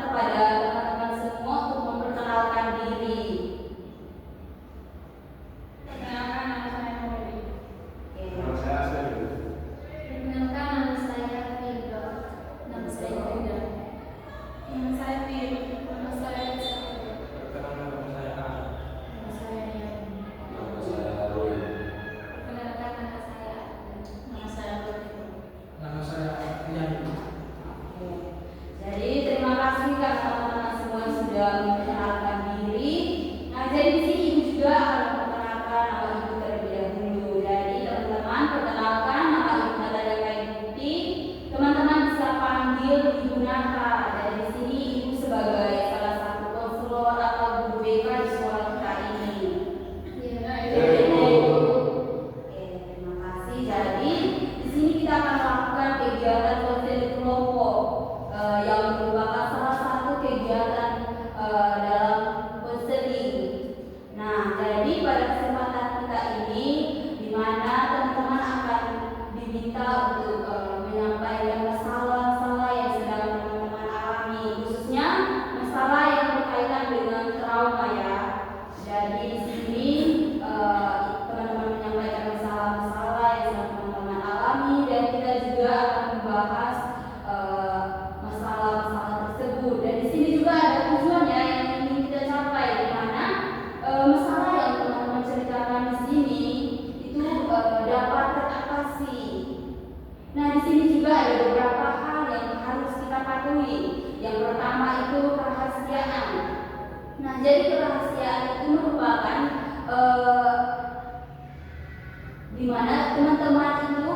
kepada teman-teman semua untuk memperkenalkan diri. Perkenalkan, nama saya Nuri. Nama saya Asli. Perkenalkan, nama saya Firda. Nama saya Firda. Nama saya Fir. Nama saya Isabel. Perkenalkan, nama saya Ana. Nama saya Yan. Nama saya Roy. Perkenalkan, nama saya Adnan. Nama saya Rodrigo. Nama saya Rian. Jadi terima kasih karena teman-teman semua sudah memperkenalkan diri. Nah, jadi di sini ibu juga akan memperkenalkan nama ibu terlebih dahulu. Jadi teman-teman perkenalkan nama ibu Natalia Kaibuti. Teman-teman bisa panggil Ibu Nata. Dan di sini ibu sebagai salah satu konselor atau guru BK di sekolah kita ini. Oke, terima kasih. Jadi di sini kita akan melakukan kegiatan konseling kelompok yang merupakan salah satu kegiatan dalam konseling. Nah, jadi pada kesempatan kita ini, di mana teman-teman akan diminta untuk menyampaikan masalah-masalah yang sedang teman-teman alami, khususnya masalah yang berkaitan dengan trauma ya. Jadi di sini teman-teman menyampaikan masalah-masalah yang sedang teman-teman alami, dan kita juga akan membahas masalah-masalah tersebut. Dan di sini juga ada tujuannya yang ingin kita capai, di mana masalah yang teman-teman ceritakan di sini itu dapat teratasi. Nah, di sini juga ada beberapa hal yang harus kita patuhi. Yang pertama itu kerahasiaan. Nah, jadi kerahasiaan itu merupakan di mana teman-teman itu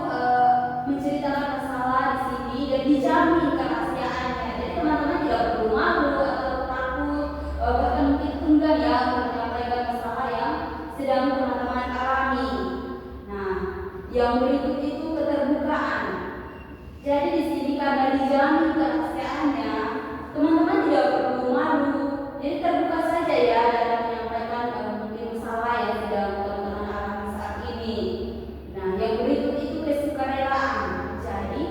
menceritakan masalah di sini dan dijamin kerahasiaannya. Jadi teman-teman tidak perlu malu atau takut, bahkan mungkin enggan ya untuk menyampaikan masalah yang sedang teman-teman alami. Nah, yang berikut itu keterbukaan. Jadi di sini karena dijamin kerahasiaannya, teman-teman tidak perlu malu. Jadi terbuka saja ya dalam menyampaikan mungkin masalah yang sedang teman-teman alami saat ini. Nah, yang berikut itu kesukarelaan. Jadi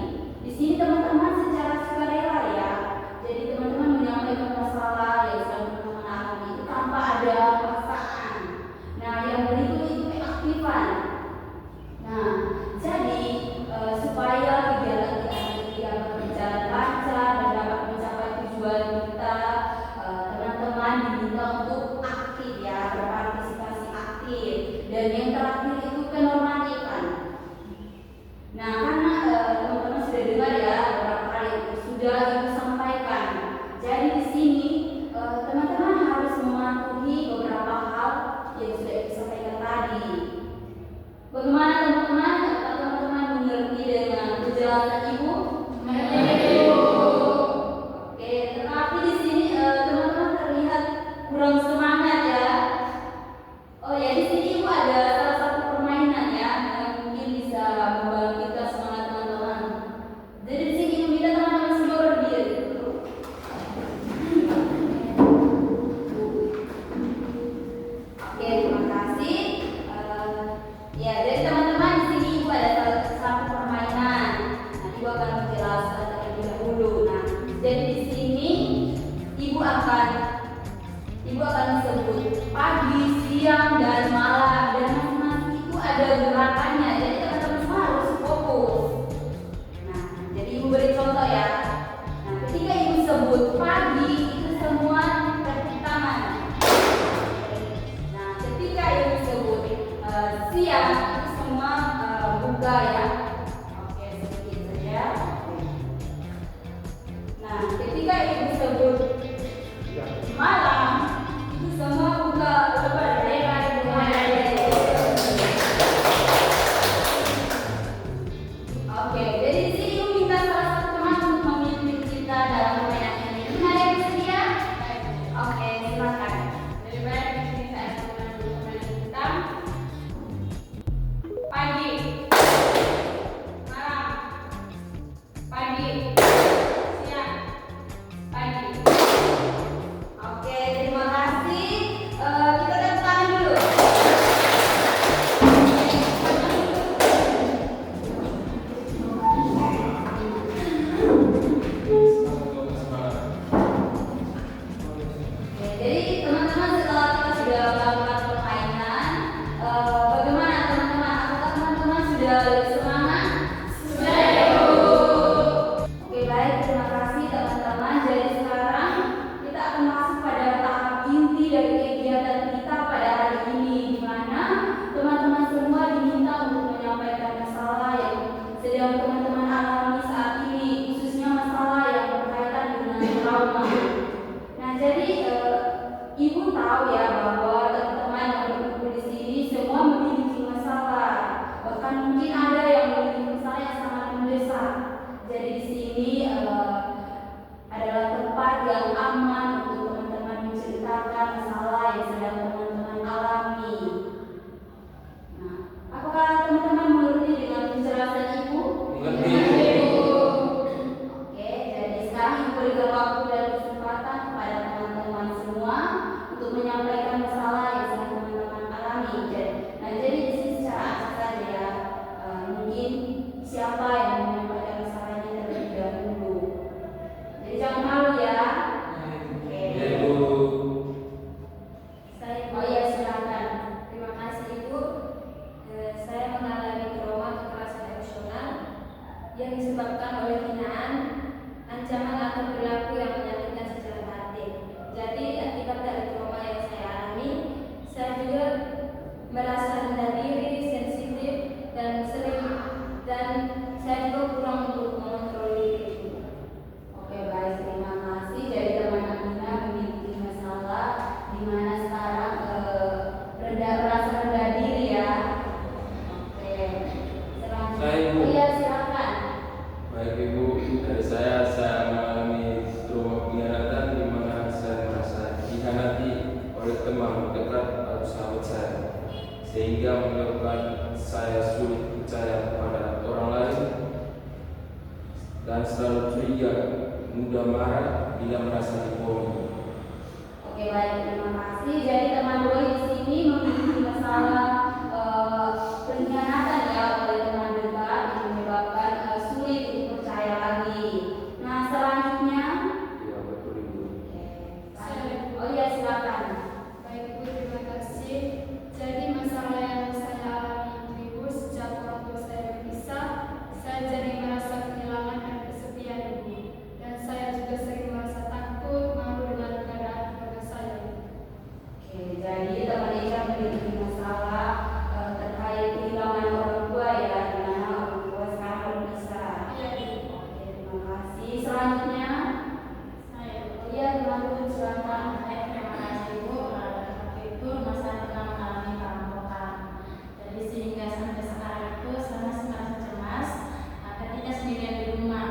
di sini teman-teman secara sukarela ya. Jadi teman-teman menyampaikan masalah yang sedang teman-teman alami itu tanpa ada paksaan. Nah, yang berikut itu keaktifan. Nah, jadi supaya kegiatan kita ini dapat berjalan lancar dan dapat mencapai tujuan kita, teman-teman diminta untuk aktif ya, berpartisipasi aktif. Dan yang terakhir itu kenormatifan. Nah, karena teman-teman sudah dengar ya beberapa kali sudah ibu sampaikan. Jadi di sini teman-teman harus mematuhi beberapa hal yang sudah ibu sampaikan tadi. Bagaimana teman-teman? Apakah teman-teman mengerti dengan penjelasan ibu? Oke, tetapi di sini teman-teman terlihat kurang semangat ya. Oh ya, di sini ibu ada salah satu permainan ya yang mungkin bisa membangkitkan semangat teman-teman. Jadi di sini ibu minta teman-teman semua berdiri. Oke, terima kasih. Ya, jadi teman-teman di sini ibu ada satu permainan. Nah, ibu akan menjelaskan terlebih dahulu. Nah, jadi di sini ibu akan sebut pagi, siang, dan malam, dan masing-masing itu ada gerakannya. Jadi teman-teman semua harus fokus. Nah, jadi ibu beri contoh ya. Nah, ketika ibu sebut pagi itu semua tepuk tangan. Nah, ketika ibu sebut siang itu semua buka ya. Oke, sedikit saja. Nah, ketika ibu sebut malam itu semua buka lebar-lebar. Oke, jadi di sini ibu minta salah satu teman untuk memimpin kita dalam permainan ini. Gimana malu. Nah, jadi ibu tahu ya bahwa teman-teman yang berkumpul di sini semua memiliki masalah. Bahkan mungkin ada yang memiliki masalah yang sangat mendesak. Jadi di sini adalah tempat yang aman untuk teman-teman menceritakan masalah yang sedang teman-teman alami. Nah, apakah teman-teman mengerti dengan penjelasan ibu? Mengerti. Oke, jadi sekarang ibu berikan waktu dan kesempatan kepada teman-teman semua untuk menyampaikan masalah yang sedang teman-teman alami. Jadi di sini secara acak saja ya, mungkin siapa yang menyampaikan masalahnya terlebih dahulu. Jadi jangan malu ya. Oke. Ya, Ibu. Oh iya, silakan. Terima kasih Ibu. Saya mengalami trauma kekerasan emosional yang disebabkan oleh hinaan, ancaman atau perilaku yang menyakitkan secara batin. Jadi akibat dari trauma yang saya alami, saya juga merasa rendah diri, sensitif, dan saya juga kurang untuk mengontrol diri. Oke, baik, terima kasih. Jadi teman Amina memiliki masalah di mana sekarang merasa rendah diri ya. Oke, selanjutnya. Saya, Ibu. Oh iya, silakan. Baik Ibu, dari saya mengalami trauma pengkhianatan di mana saya merasa dikhianati oleh teman dekat atau sahabat saya, sehingga menyebabkan saya sulit percaya kepada orang lain dan selalu curiga, mudah marah bila merasa dibohongi. Oke, baik, terima kasih. Jadi teman Roy di sini memiliki masalah pengkhianatan ya oleh teman dekat yang menyebabkan sulit untuk percaya lagi. Nah, selanjutnya. Ya, betul Ibu. Oh iya, silakan. Baik Ibu, terima kasih. Jadi masalah yang saya alami Ibu, sejak orang tua saya berpisah, saya jadi merasa kehilangan dan kesepian Ibu. Dan saya juga sering merasa takut, malu dengan keadaan keluarga saya. Oke, jadi teman Eka memiliki masalah terkait kehilangan orang tua ya, di mana orang tua sekarang berpisah. Iya Ibu. Oke, terima kasih. Selanjutnya. Saya Oh iya, teman-teman silakan. Terima kasih Ibu. Waktu itu saya pernah mengalami perampokan. Jadi sehingga sampai sekarang itu saya masih merasa cemas ketika sendirian di rumah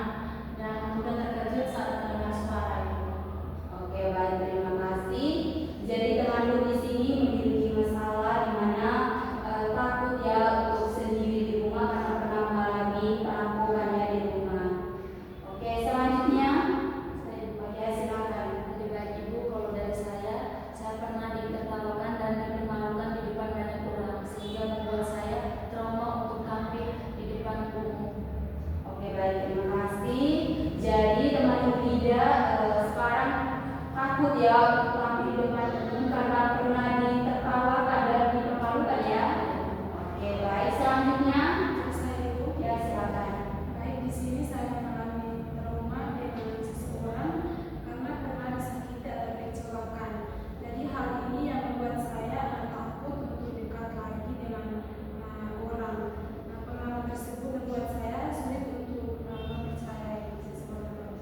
dan mudah terkejut saat mendengar suara itu. Oke, baik, terima kasih. Jadi teman Nur di sini memiliki masalah di mana takut ya untuk sendiri di rumah karena pernah mengalami perampokan ya di rumah. Oke, selanjutnya. Oh ya, silakan. Lebih baik Ibu, kalau dari saya pernah ditertawakan dan dipermalukan di depan banyak orang, sehingga membuat saya trauma untuk tampil di depan umum. Oke, baik, terima kasih. Jadi teman Nurida sekarang takut ya untuk tampil di depan umum karena pernah ditertawakan dan dipermalukan ya. Oke, baik, selanjutnya. Saya Ibu. Ya, silakan. Baik, di sini saya mengalami trauma dengan seseorang karena pernah disakiti atau dikecewakan. Jadi hal ini yang membuat saya takut untuk dekat lagi dengan orang. Nah, pengalaman tersebut membuat saya sulit untuk mempercayai seseorang.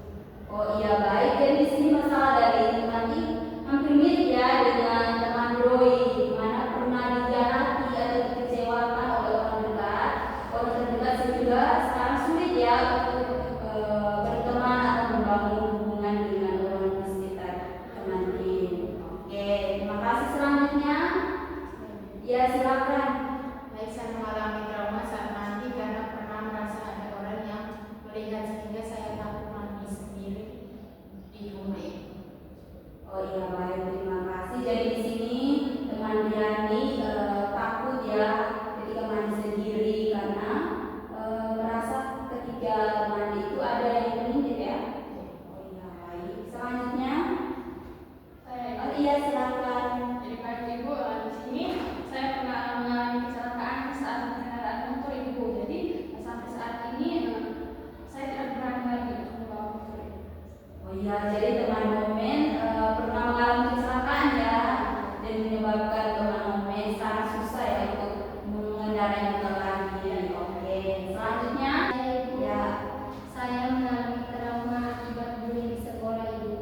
Oh iya, baik. Jadi di sini masalah dari teman ini hampir mirip ya dengan teman Roy, di mana pernah dikhianati atau dikecewakan oleh orang dekat. Orang terdekat juga sekarang sulit ya untuk berteman atau membangun hubungan dengan orang di sekitar teman ini. Oke, terima kasih. Selanjutnya, ya silakan. Baik, saya mengalami trauma saat mandi karena pernah merasa ada orang yang melihat sehingga saya takut mandi sendiri di rumah itu. Oh iya, baik, terima kasih. Jadi di sini teman Diani takut ya ketika mandi sendiri karena merasa ketika mandi itu ada yang mengintip ya. Oh iya, baik. Selanjutnya, oh iya, silakan. Jadi baik Ibu, di sini saya pernah mengalami kecelakaan saat kendaraan motor Ibu. Jadi sampai saat ini saya tidak berani lagi untuk membawa motor Ibu. Oh iya, jadi teman Momen pernah mengalami kecelakaan ya dan menyebabkan teman Momen sangat susah ya untuk mengendarai motor lagi. Oke, selanjutnya. Saya Ibu, Ya. saya mengalami trauma akibat bullying di sekolah Ibu.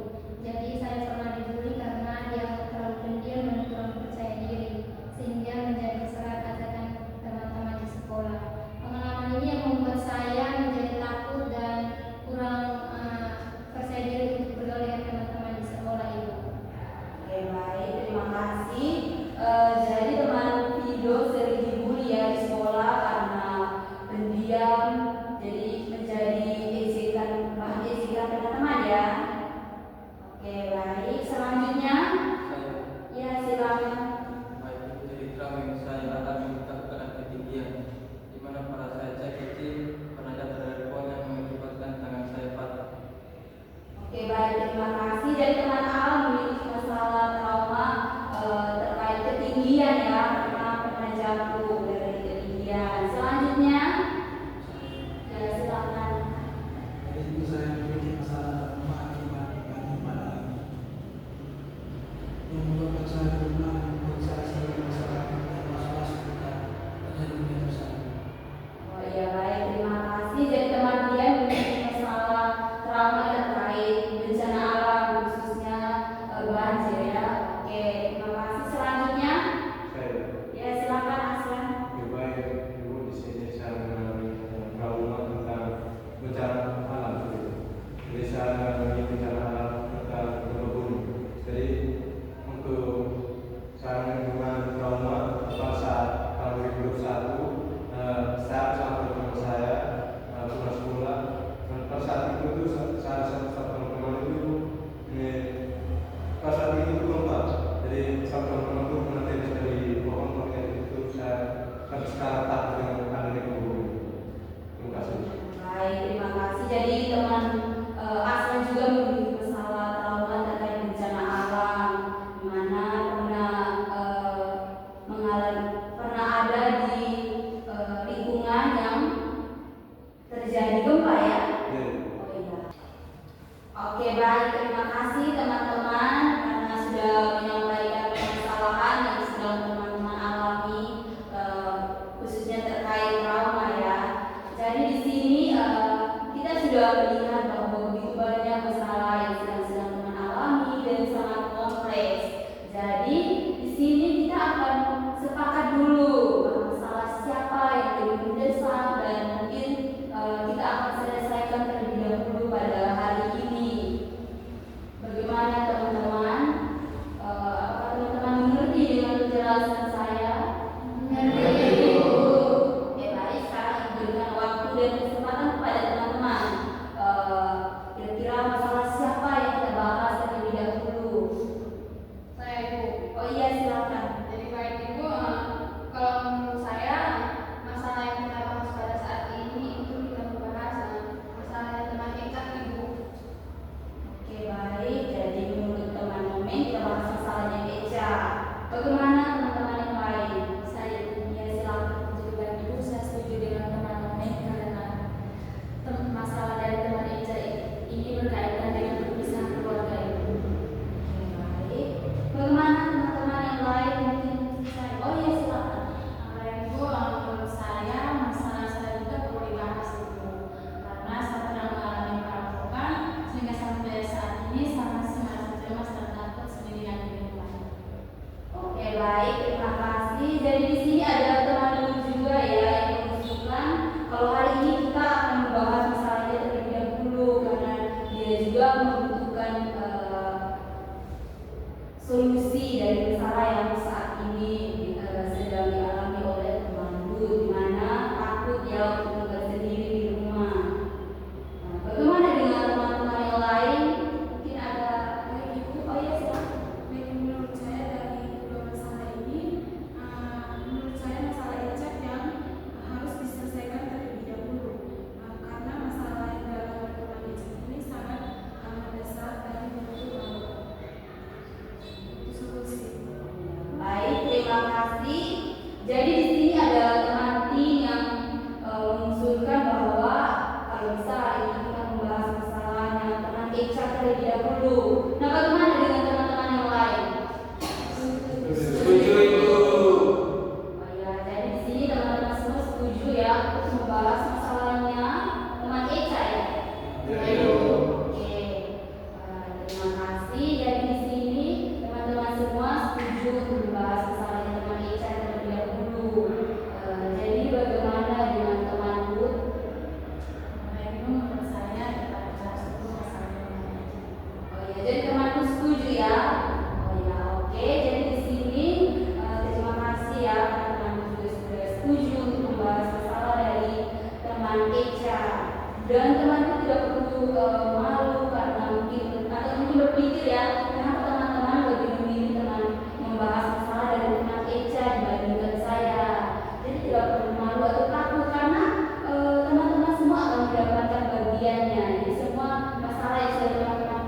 baik, terima kasih. Jadi di sini ada teman-teman juga ya yang mengusulkan kalau hari ini kita akan membahas masalahnya terlebih dahulu karena dia juga membutuhkan solusi dari masalah yang saat ini sedang dialami oleh temanku, di mana takut ya untuk tinggal sendiri di rumah. Bagaimana dengan teman-teman yang lain? Mungkin ada ibu. Oh ya, silakan. Menurut saya dari dua masalah ini, menurut saya masalah ejek yang harus diselesaikan terlebih dahulu, karena masalah yang dalam teman ejek ini sangat mendesak dan butuh solusi. Baik, terima kasih. Jadi di sini ada teman tim yang mengusulkan bahwa kalau bisa hari ini kita membahas masalahnya teman Eca terlebih dahulu. Nah, bagaimana dengan teman-teman yang lain? Setuju Ibu. Oh ya, jadi di sini teman-teman semua setuju ya untuk membahas masalahnya teman Eca ya. Oke, terima kasih. Jadi di sini teman-teman semua setuju untuk membahas masalahnya teman Eca terlebih dahulu. Jadi bagaimana dengan teman Bud? Menurut saya kita bahas dulu masalahnya. Oh ya, jadi temanku setuju ya. Oh ya, oke. Jadi di sini terima kasih ya karena temanku juga sudah setuju untuk membahas masalah dari teman Eca. Dan temanku tidak perlu malu karena mungkin atau mungkin berpikir ya kenapa teman-teman lebih memilih teman membahas masalah dari teman Eca dibandingkan saya. Jadi tidak perlu malu atau takut karena teman-teman semua akan mendapatkan bagiannya. Jadi semua masalah yang sudah teman-teman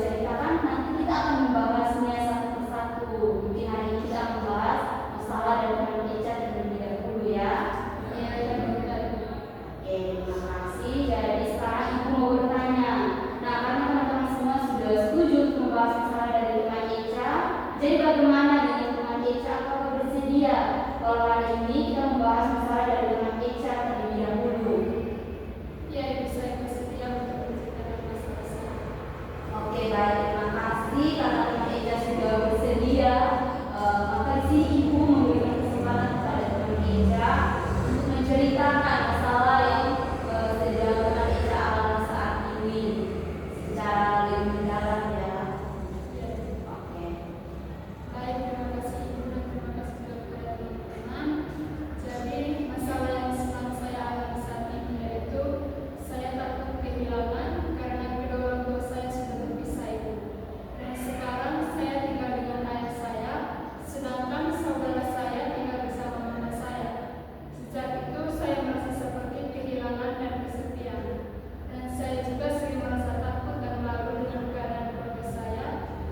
ceritakan nanti kita akan membahasnya satu persatu. Mungkin hari ini kita akan membahas masalah dari teman Eca terlebih dahulu ya. Oke, terima kasih. Jadi sekarang ibu mau bertanya. Nah, karena teman-teman semua sudah setuju untuk membahas masalah dari teman Eca, jadi bagaimana dengan teman Eca? Apakah bersedia kalau hari ini kita membahas masalah dari teman Eca terlebih dahulu? Ya, Ibu, saya bersedia untuk menceritakan masalah saya. Oke, baik, terima kasih karena teman Eca sudah bersedia. Maka di sini ibu memberikan kesempatan kepada teman Eca untuk menceritakan masalah yang sedang teman Eca alami saat ini secara lebih mendalam ya. Oke. Baik, terima kasih Ibu dan terima kasih juga kepada teman-teman. Jadi masalah yang sedang saya alami saat ini yaitu saya takut kehilangan karena kedua orang tua saya sudah berpisah Ibu. Dan sekarang saya tinggal dengan ayah saya, sedangkan saudara saya tinggal bersama mama saya. Sejak itu saya merasa seperti kehilangan dan kesepian. Dan saya juga sering merasa takut dan malu dengan keadaan keluarga saya.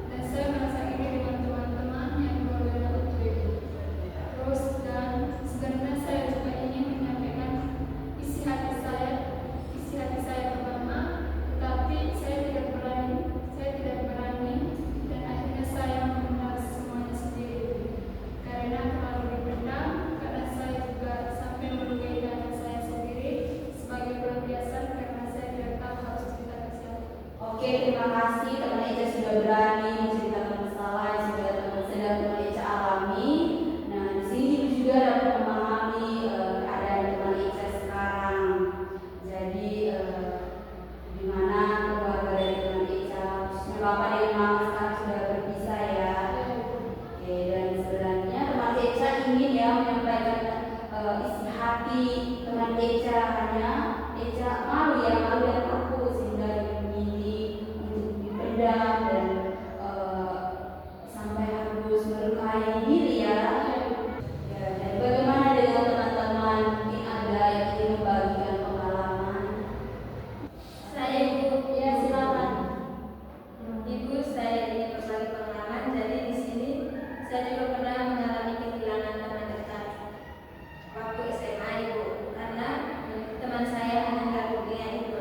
Dan saya merasa iri dengan teman-teman yang keluarganya utuh Ibu. Terus dan sebenarnya saya juga ingin menyampaikan isi hati saya ke mama, tetapi saya tidak berani dan akhirnya saya membahas semuanya sendiri karena terlalu dipendam, karena saya juga sampai melukai dana saya sendiri sebagai pelampiasan karena saya tidak tahu harus cerita ke siapa. Oke, terima kasih teman Eca sudah berani menceritakan masalah yang sedang teman Eca alami. Nah, di sini ibu juga dapat memahami keadaan teman Eca sekarang. Jadi di mana keluarga dari teman Eca, khususnya bapak dan mama sekarang sudah berpisah ya. Oke, dan sebenarnya teman Eca ingin ya menyampaikan isi hati teman Eca, hanya Eca malu dan takut sehingga memilih untuk dipendam dan sampai harus melukai diri ya. Ya, dan bagaimana dengan teman-teman? Mungkin ada yang ingin membagikan pengalaman. Saya Ibu, Ya, silakan. Ibu, saya ingin berbagi pengalaman. Jadi di sini saya juga pernah mengalami kehilangan teman dekat waktu SMA Ibu, karena teman saya meninggal dunia Ibu.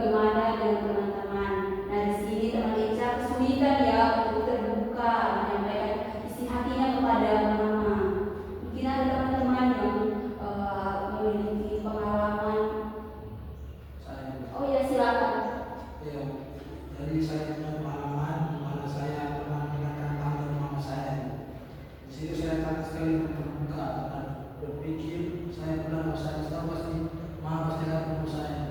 bagaimana dengan teman-teman. Nah, di sini teman Eca kesulitan ya untuk terbuka menyampaikan isi hatinya kepada mama. Mungkin ada teman-teman yang memiliki pengalaman. Saya. Oh ya, silakan. Ya, jadi saya punya pengalaman di mana saya pernah mendengarkan hal dari mama saya. Di situ saya takut sekali untuk terbuka dan berpikir saya pulang saya tahu pasti mama pasti akan menurut saya.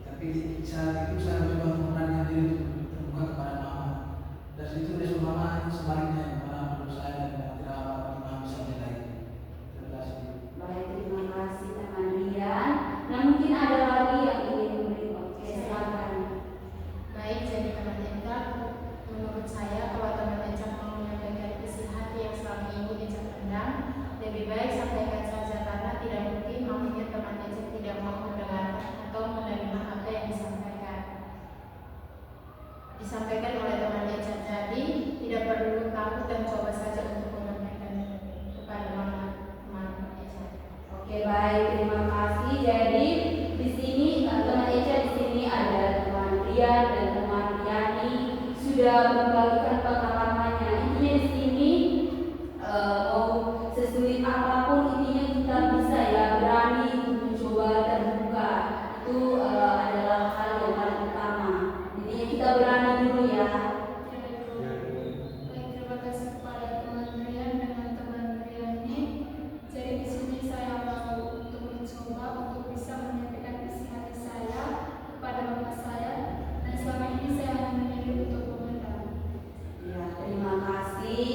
Tapi di saat itu saya mencoba memberanikan diri untuk terbuka kepada mama. Dan situ respon mama sebaliknya malah menurut saya dan tidak apa-apa mama bisa menilai. Terima kasih. Baik, terima kasih teman Rian. Nah, mungkin ada lagi yang ingin memberi. Oke, silakan. Baik, jadi teman Eca, menurut saya kalau teman Eca mau menyampaikan isi hati yang selama ini Eca pendam, lebih baik sampaikan saja karena tidak mungkin akhirnya teman Eca tidak mau mendengarkan atau menerima apa yang disampaikan oleh teman Eca. Jadi tidak perlu takut dan coba saja untuk menyampaikan kepada teman Eca. Oke, baik, terima kasih. Jadi di sini teman Eca di sini ada teman Rian dan teman Riani sudah membagikan pengalamannya. Intinya di sini mau sesulit apapun intinya kita bisa ya berani untuk mencoba terbuka. Itu adalah hal yang paling utama. Intinya kita berani dulu ya. Baik, terima kasih kepada teman Rian dengan teman Riani. Jadi di sini saya mau untuk mencoba untuk bisa menyampaikan isi hati saya kepada mama saya, dan selama ini saya hanya memilih untuk memendam. Ya, terima kasih.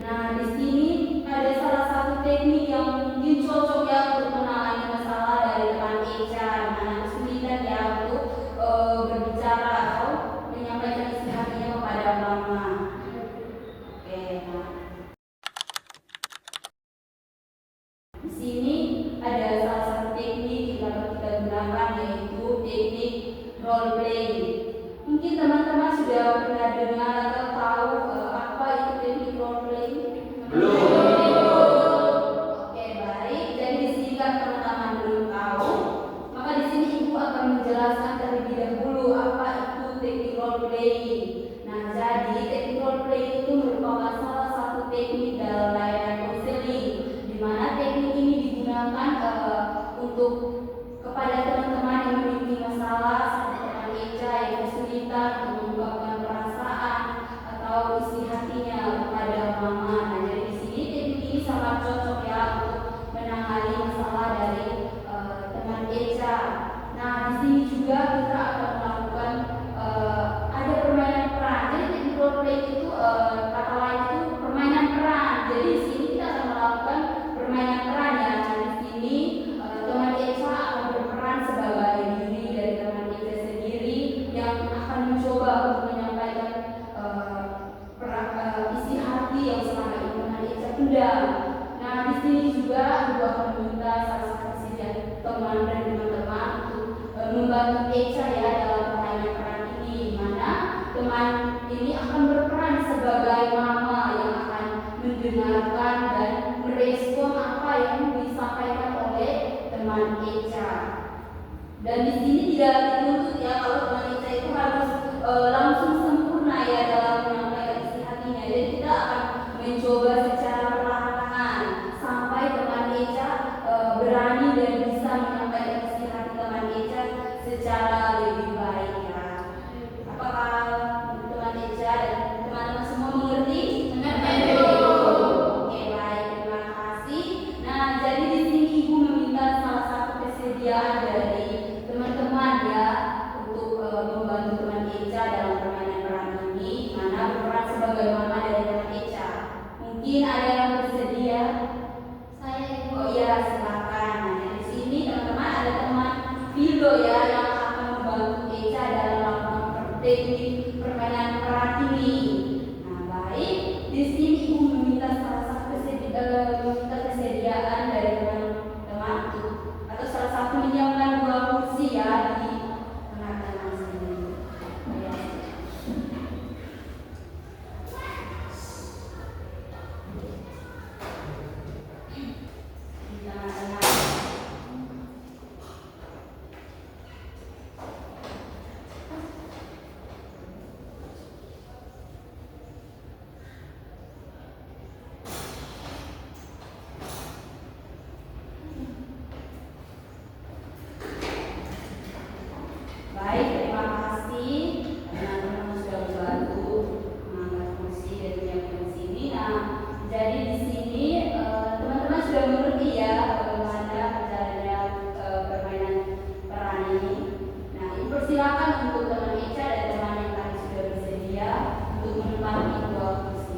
Nah, di sini ada salah satu teknik yang mungkin cocok ya untuk menangani masalah dari teman Eca, mana kesulitan ya untuk berbicara atau menyampaikan isi hatinya kepada mama. Oke, nah. Di sini ada salah satu teknik yang dapat kita gunakan yaitu teknik role playing. Mungkin teman-teman sudah pernah dengar atau tahu apa itu teknik role playing? Oke, baik. Jadi di sini kan teman-teman belum tahu, maka di sini ibu akan menjelaskan terlebih dahulu apa itu teknik role playing. Nah, jadi teknik role playing itu merupakan salah satu teknik dalam layanan konseling, di mana teknik ini digunakan untuk kepada teman-teman yang memiliki masalah seperti teman Eca yang kesulitan untuk mengungkapkan perasaan atau isi hatinya kepada mama. Nah, jadi di sini teknik ini sangat cocok ya untuk menangani masalah dari teman Eca. Nah, di sini juga kita akan melakukan ada permainan peran. Jadi teknik role play itu kata lain itu permainan peran. Jadi di sini kita akan melakukan permainan peran ya. Nah, di sini teman Eca akan berperan sebagai diri dari teman Eca sendiri yang akan mencoba untuk menyampaikan isi hati yang selama ini teman Eca pendam. Nah, di sini juga ibu akan meminta salah satu dari teman dan teman-teman untuk membantu Eca ya dalam permainan peran ini, di mana teman ini akan berperan sebagai mama yang akan mendengarkan dan merespon apa yang disampaikan oleh teman Eca. Dan di sini tidak dituntut ya kalau teman Eca itu harus langsung sempurna ya dalam menyampaikan isi hatinya. Jadi kita akan mencoba secara perlahan-lahan sampai teman Eca berani dan bisa menyampaikan isi hati teman Eca secara lebih baik ya. Apakah teman Eca dan teman-teman semua mengerti? Mengerti. Oke, baik, terima kasih. Nah, jadi di sini ibu meminta salah satu kesediaan dari teman-teman ya Baik, terima kasih teman-teman sudah membantu mengangkat kursi dan menyiapkan sini. Nah, jadi di sini teman-teman sudah mengerti ya bagaimana caranya permainan peran ini. Nah, dipersilakan untuk teman Eca dan teman yang tadi sudah bersedia untuk menempati dua kursi.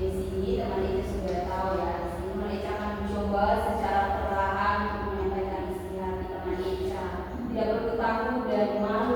Di sini teman Eca sudah tahu ya. Di sini teman Eca akan mencoba secara perlahan untuk menyampaikan isi hati teman Eca. Tidak perlu takut dan malu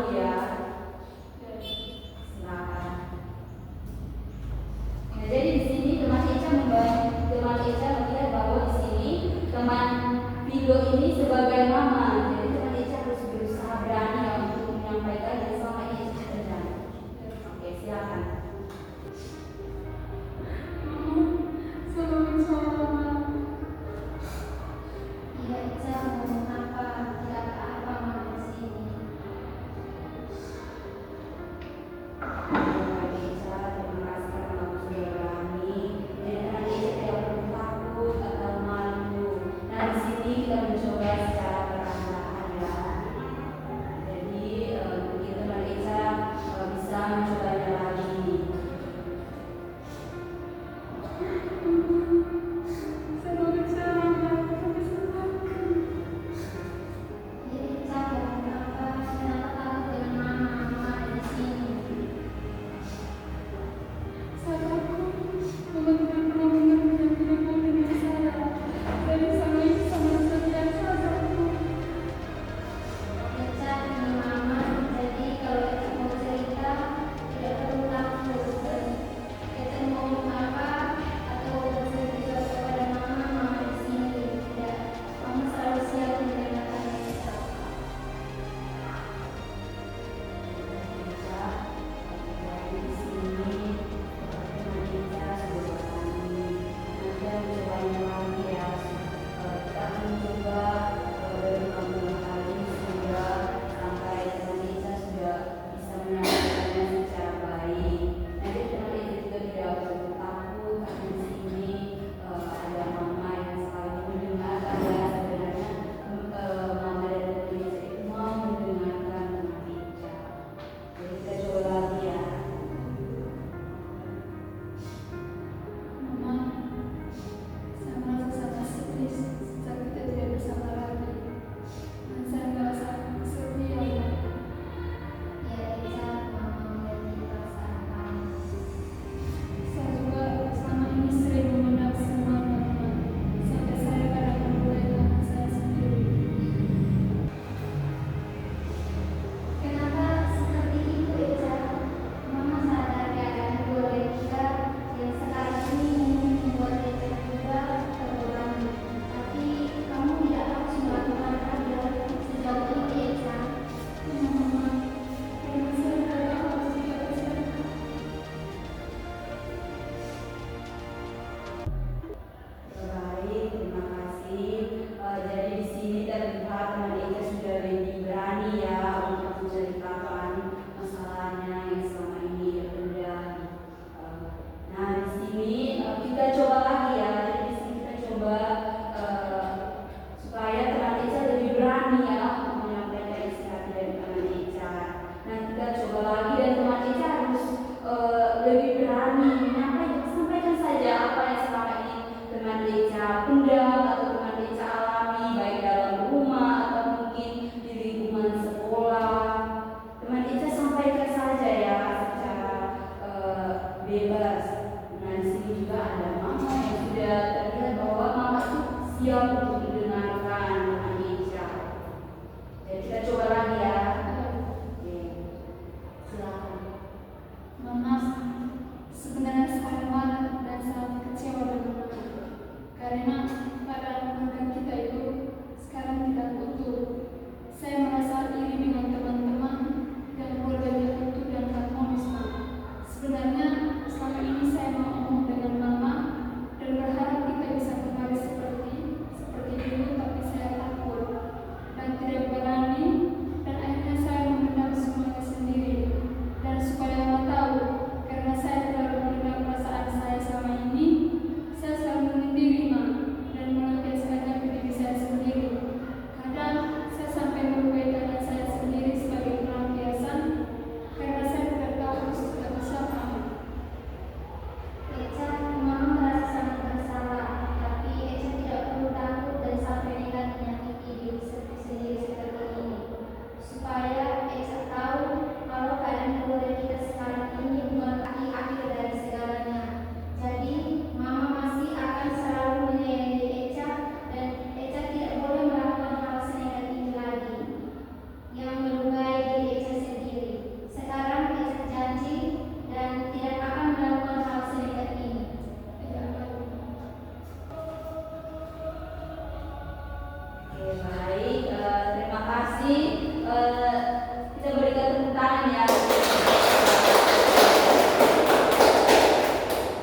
tepuk tangan ya.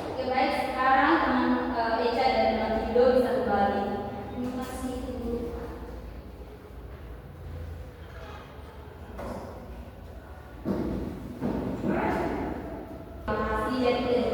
Oke, baik, sekarang teman Eca dan teman Tido bisa kembali. Terima kasih Ibu. Terima kasih. Jadi